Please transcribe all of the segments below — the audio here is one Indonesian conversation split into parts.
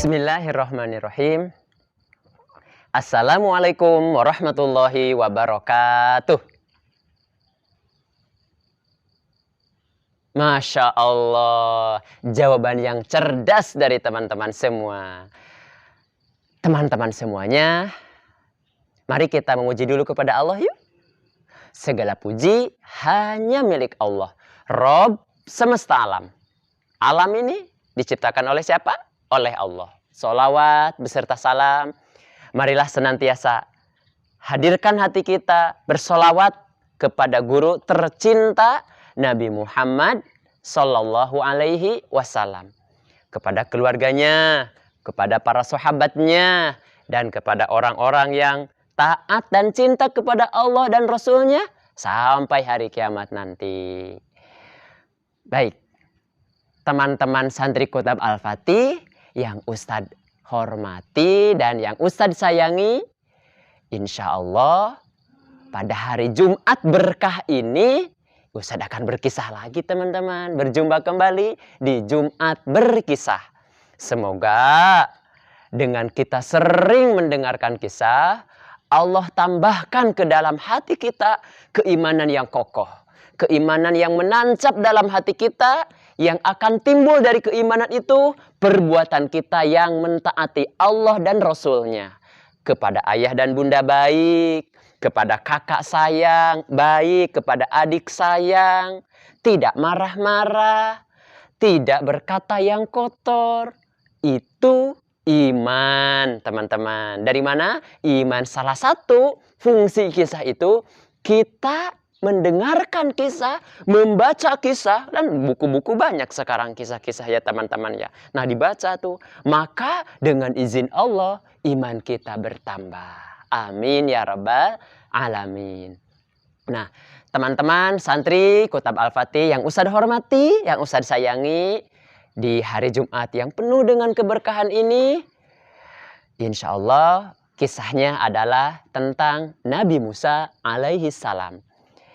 Bismillahirrahmanirrahim. Assalamualaikum warahmatullahi wabarakatuh. Masya Allah, jawaban yang cerdas dari teman-teman semua. Teman-teman semuanya, mari kita memuji dulu kepada Allah yuk. Segala puji hanya milik Allah, Rob semesta alam. Alam ini diciptakan oleh siapa? Oleh Allah. Sholawat beserta salam, marilah senantiasa hadirkan hati kita bersolawat kepada guru tercinta Nabi Muhammad Sallallahu Alaihi Wasallam, kepada keluarganya, kepada para sahabatnya, dan kepada orang-orang yang taat dan cinta kepada Allah dan Rasulnya sampai hari kiamat nanti. Baik, teman-teman santri Kutab Al-Fatih yang Ustadz hormati dan yang Ustadz sayangi, insya Allah pada hari Jumat berkah ini Ustadz akan berkisah lagi teman-teman. Berjumpa kembali di Jumat Berkisah. Semoga dengan kita sering mendengarkan kisah, Allah tambahkan ke dalam hati kita keimanan yang kokoh, keimanan yang menancap dalam hati kita, yang akan timbul dari keimanan itu perbuatan kita yang mentaati Allah dan Rasulnya. Kepada ayah dan bunda baik, kepada kakak sayang baik, kepada adik sayang, tidak marah-marah, tidak berkata yang kotor. Itu iman teman-teman. Dari mana? Iman. Salah satu fungsi kisah itu kita mendengarkan kisah, membaca kisah, dan buku-buku banyak sekarang kisah-kisah ya teman-teman ya. Nah dibaca tuh, maka dengan izin Allah iman kita bertambah. Amin ya rabbal alamin. Nah teman-teman santri Kutab Al-Fatih yang Ustadz hormati, yang Ustadz sayangi, di hari Jumat yang penuh dengan keberkahan ini, insya Allah kisahnya adalah tentang Nabi Musa alaihi salam.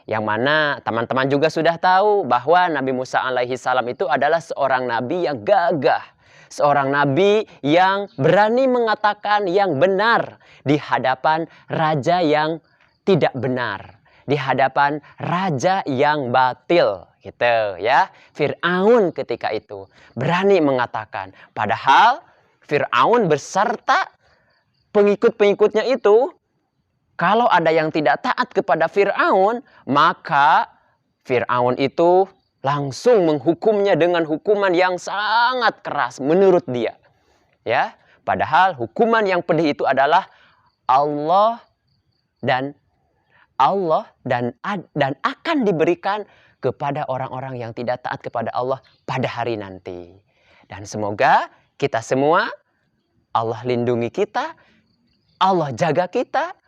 Yang mana teman-teman juga sudah tahu bahwa Nabi Musa alaihi salam itu adalah seorang nabi yang gagah. Seorang nabi yang berani mengatakan yang benar di hadapan raja yang tidak benar. Di hadapan raja yang batil. Gitu ya. Fir'aun ketika itu berani mengatakan. Padahal Fir'aun beserta pengikut-pengikutnya itu, kalau ada yang tidak taat kepada Fir'aun, maka Fir'aun itu langsung menghukumnya dengan hukuman yang sangat keras menurut dia. Ya, padahal hukuman yang pedih itu adalah Allah dan akan diberikan kepada orang-orang yang tidak taat kepada Allah pada hari nanti. Dan semoga kita semua, Allah lindungi kita, Allah jaga kita,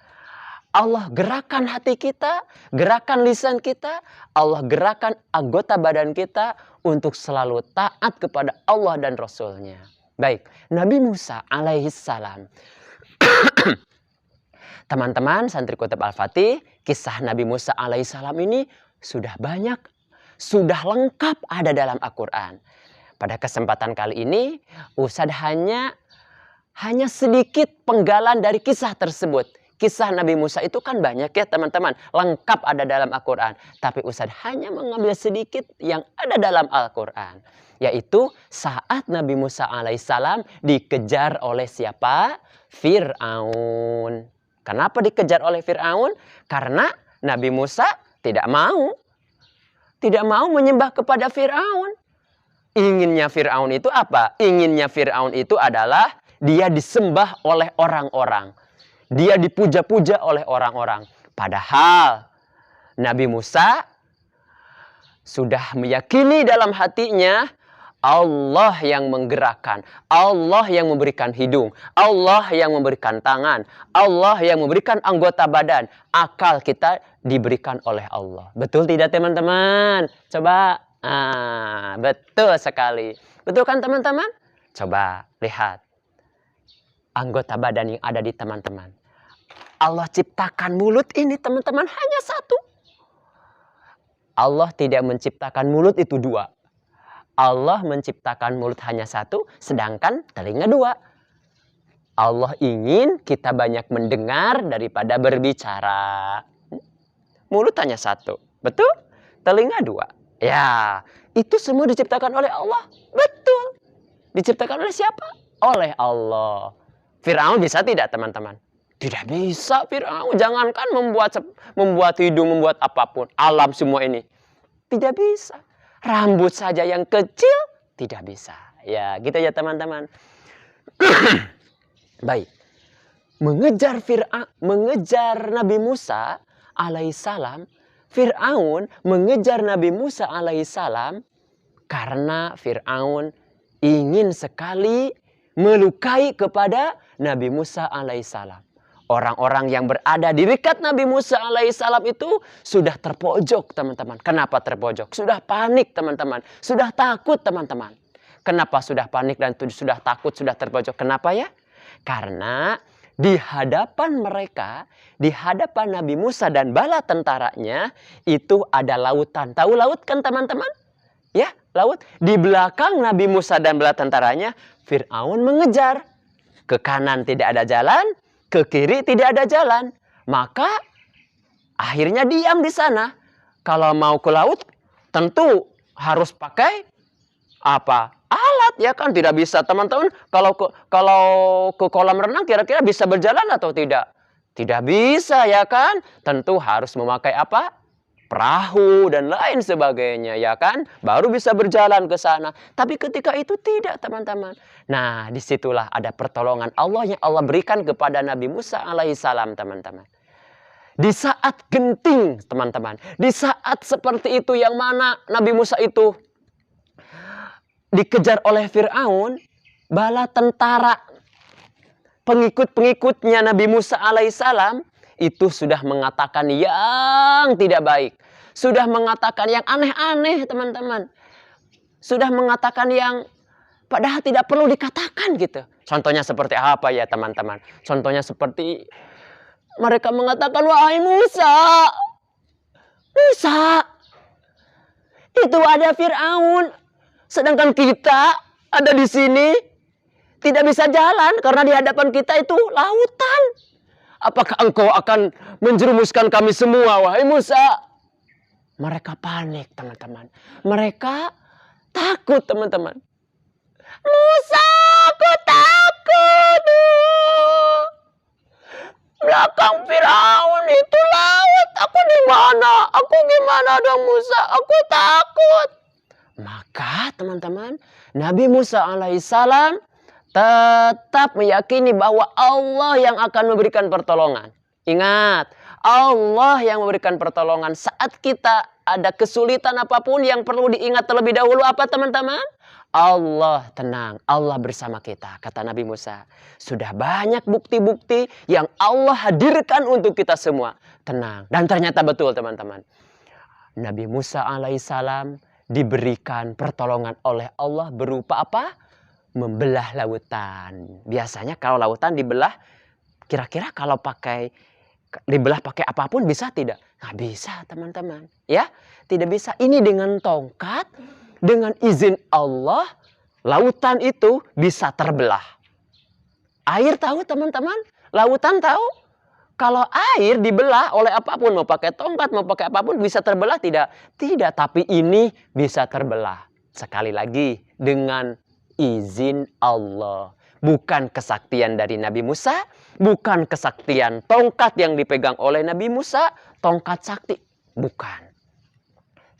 Allah gerakan hati kita, gerakan lisan kita, Allah gerakan anggota badan kita untuk selalu taat kepada Allah dan Rasulnya. Baik, Nabi Musa alaihi salam. Teman-teman santri Kutab Al-Fatih, kisah Nabi Musa alaihi salam ini sudah banyak, sudah lengkap ada dalam Al-Quran. Pada kesempatan kali ini, Ustadz hanya sedikit penggalan dari kisah tersebut. Kisah Nabi Musa itu kan banyak ya teman-teman, lengkap ada dalam Al-Quran. Tapi Ustadz hanya mengambil sedikit yang ada dalam Al-Quran. Yaitu saat Nabi Musa alaihissalam dikejar oleh siapa? Fir'aun. Kenapa dikejar oleh Fir'aun? Karena Nabi Musa tidak mau menyembah kepada Fir'aun. Inginnya Fir'aun itu apa? Inginnya Fir'aun itu adalah dia disembah oleh orang-orang. Dia dipuja-puja oleh orang-orang. Padahal Nabi Musa sudah meyakini dalam hatinya Allah yang menggerakkan, Allah yang memberikan hidung, Allah yang memberikan tangan, Allah yang memberikan anggota badan. Akal kita diberikan oleh Allah. Betul tidak teman-teman? Coba. Betul sekali. Betul kan teman-teman? Coba lihat anggota badan yang ada di teman-teman. Allah ciptakan mulut ini teman-teman hanya satu. Allah tidak menciptakan mulut itu dua. Allah menciptakan mulut hanya satu, sedangkan telinga dua. Allah ingin kita banyak mendengar daripada berbicara. Mulut hanya satu, betul? Telinga dua. Ya, itu semua diciptakan oleh Allah. Betul. Diciptakan oleh siapa? Oleh Allah. Fir'aun bisa tidak, teman-teman? Tidak bisa Fir'aun. Jangankan membuat hidung, membuat apapun. Alam semua ini. Tidak bisa. Rambut saja yang kecil tidak bisa. Ya, gitu ya teman-teman. Baik. Mengejar Nabi Musa alaihissalam. Fir'aun mengejar Nabi Musa alaihissalam karena Fir'aun ingin sekali melukai kepada Nabi Musa alaihissalam. Orang-orang yang berada di dekat Nabi Musa alaihissalam itu sudah terpojok, teman-teman. Kenapa terpojok? Sudah panik, teman-teman. Sudah takut, teman-teman. Kenapa sudah panik dan sudah takut, sudah terpojok? Kenapa ya? Karena di hadapan mereka, di hadapan Nabi Musa dan bala tentaranya, itu ada lautan. Tahu laut kan, teman-teman? Ya, laut. Di belakang Nabi Musa dan bala tentaranya, Fir'aun mengejar. Ke kanan tidak ada jalan, ke kiri tidak ada jalan. Maka akhirnya diam di sana. Kalau mau ke laut tentu harus pakai apa? Alat, ya kan? Tidak bisa, teman-teman. Kalau ke kolam renang kira-kira bisa berjalan atau tidak? Tidak bisa, ya kan? Tentu harus memakai apa? Perahu dan lain sebagainya, ya kan? Baru bisa berjalan ke sana. Tapi ketika itu tidak, teman-teman. Nah, disitulah ada pertolongan Allah yang Allah berikan kepada Nabi Musa alaihissalam, teman-teman. Di saat genting, teman-teman. Di saat seperti itu yang mana Nabi Musa itu dikejar oleh Fir'aun, bala tentara pengikut-pengikutnya Nabi Musa alaihissalam itu sudah mengatakan yang tidak baik. Sudah mengatakan yang aneh-aneh, teman-teman. Sudah mengatakan yang padahal tidak perlu dikatakan gitu. Contohnya seperti apa ya, teman-teman? Contohnya seperti mereka mengatakan, wahai Musa, Musa, itu ada Fir'aun. Sedangkan kita ada di sini tidak bisa jalan karena di hadapan kita itu lautan. Apakah engkau akan menjerumuskan kami semua, wahai Musa? Mereka panik, teman-teman. Mereka takut, teman-teman. Musa, aku takut. Belakang Firaun itu laut. Aku di mana? Aku gimana dong, Musa? Aku takut. Maka, teman-teman, Nabi Musa alaihissalam tetap meyakini bahwa Allah yang akan memberikan pertolongan. Ingat, Allah yang memberikan pertolongan saat kita ada kesulitan apapun. Yang perlu diingat terlebih dahulu apa, teman-teman? Allah tenang, Allah bersama kita, kata Nabi Musa. Sudah banyak bukti-bukti yang Allah hadirkan untuk kita semua. Tenang. Dan ternyata betul, teman-teman. Nabi Musa alaihissalam diberikan pertolongan oleh Allah berupa apa? Membelah lautan. Biasanya kalau lautan dibelah, kira-kira kalau dibelah pakai apapun bisa tidak? Nggak bisa, teman-teman. Ya, tidak bisa. Ini dengan tongkat, dengan izin Allah, lautan itu bisa terbelah. Air tahu, teman-teman? Lautan tahu? Kalau air dibelah oleh apapun, mau pakai tongkat, mau pakai apapun, bisa terbelah tidak? Tidak, tapi ini bisa terbelah. Sekali lagi, dengan izin Allah. Bukan kesaktian dari Nabi Musa, bukan kesaktian tongkat yang dipegang oleh Nabi Musa, tongkat sakti. Bukan.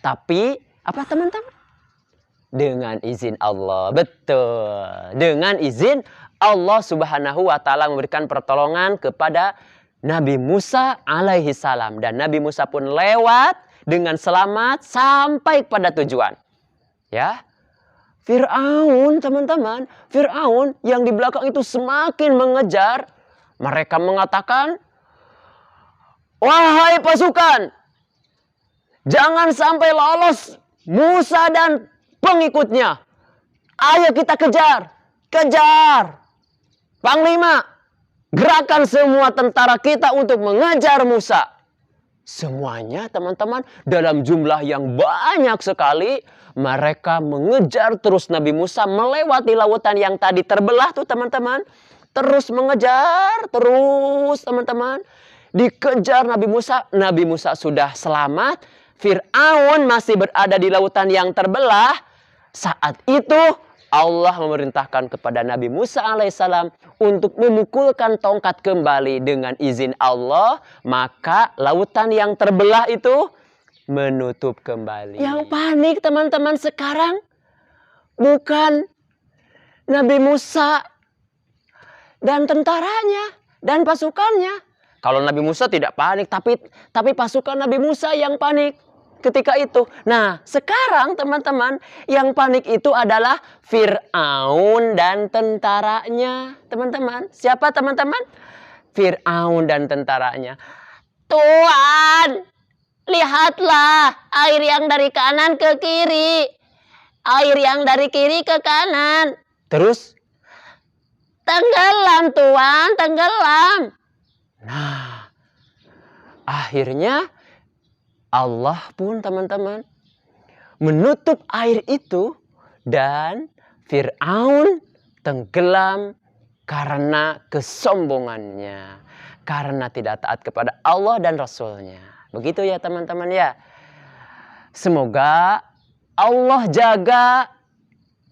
Tapi, apa teman-teman? Dengan izin Allah. Betul. Dengan izin Allah subhanahu wa ta'ala memberikan pertolongan kepada Nabi Musa alaihissalam. Dan Nabi Musa pun lewat dengan selamat sampai pada tujuan. Ya. Fir'aun, teman-teman. Fir'aun yang di belakang itu semakin mengejar. Mereka mengatakan, wahai pasukan, jangan sampai lolos Musa dan pengikutnya. Ayo kita kejar. Kejar. Panglima, gerakan semua tentara kita untuk mengejar Musa. Semuanya teman-teman dalam jumlah yang banyak sekali. Mereka mengejar terus Nabi Musa melewati lautan yang tadi terbelah tuh teman-teman. Terus mengejar terus teman-teman. Dikejar Nabi Musa. Nabi Musa sudah selamat. Fir'aun masih berada di lautan yang terbelah. Saat itu Allah memerintahkan kepada Nabi Musa alaihissalam untuk memukulkan tongkat kembali dengan izin Allah. Maka lautan yang terbelah itu menutup kembali. Yang panik teman-teman sekarang bukan Nabi Musa dan tentaranya dan pasukannya. Kalau Nabi Musa tidak panik, tapi pasukan Nabi Musa yang panik ketika itu. Nah, sekarang teman-teman, yang panik itu adalah Fir'aun dan tentaranya. Teman-teman, siapa teman-teman? Fir'aun dan tentaranya. Tuhan, lihatlah air yang dari kanan ke kiri. Air yang dari kiri ke kanan. Terus? Tenggelam Tuhan, tenggelam. Nah, akhirnya Allah pun teman-teman menutup air itu dan Fir'aun tenggelam karena kesombongannya. Karena tidak taat kepada Allah dan Rasulnya. Begitu ya teman-teman ya. Semoga Allah jaga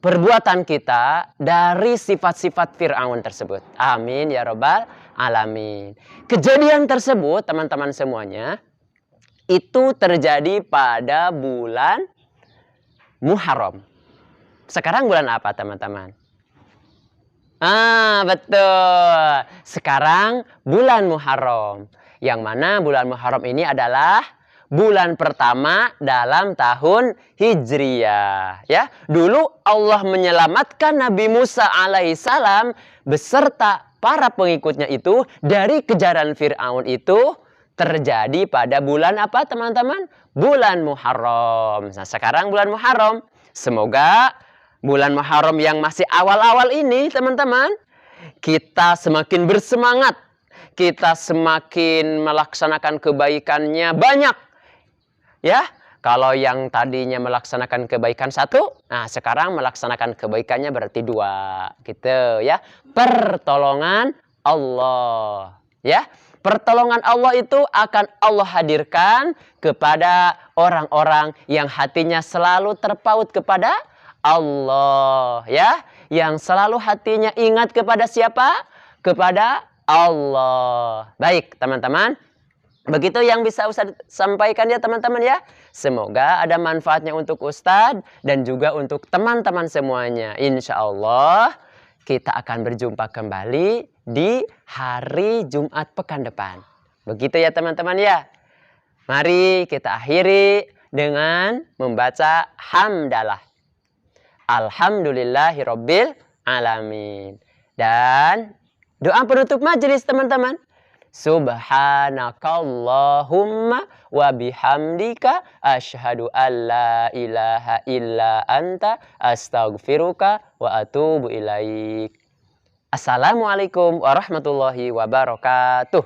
perbuatan kita dari sifat-sifat Fir'aun tersebut. Amin ya Rabbal Alamin. Kejadian tersebut teman-teman semuanya itu terjadi pada bulan Muharram. Sekarang bulan apa teman-teman? Betul. Sekarang bulan Muharram. Yang mana bulan Muharram ini adalah bulan pertama dalam tahun Hijriyah. Ya, dulu Allah menyelamatkan Nabi Musa alaihissalam beserta para pengikutnya itu dari kejaran Fir'aun itu terjadi pada bulan apa teman-teman? Bulan Muharram. Nah, sekarang bulan Muharram. Semoga bulan Muharram yang masih awal-awal ini teman-teman, kita semakin bersemangat. Kita semakin melaksanakan kebaikannya banyak. Ya, kalau yang tadinya melaksanakan kebaikan satu, nah sekarang melaksanakan kebaikannya berarti dua, gitu ya. Pertolongan Allah, ya. Pertolongan Allah itu akan Allah hadirkan kepada orang-orang yang hatinya selalu terpaut kepada Allah, ya. Yang selalu hatinya ingat kepada siapa? Kepada Allah. Baik, teman-teman. Begitu yang bisa Ustadz sampaikan ya teman-teman ya. Semoga ada manfaatnya untuk Ustadz dan juga untuk teman-teman semuanya. Insya Allah kita akan berjumpa kembali di hari Jumat pekan depan. Begitu ya teman-teman ya. Mari kita akhiri dengan membaca hamdalah. Alhamdulillahirabbil alamin. Dan doa penutup majelis teman-teman. Subhanakallahumma wa bihamdika asyhadu an la ilaha illa anta astaghfiruka wa atubu ilaik. Assalamualaikum warahmatullahi wabarakatuh.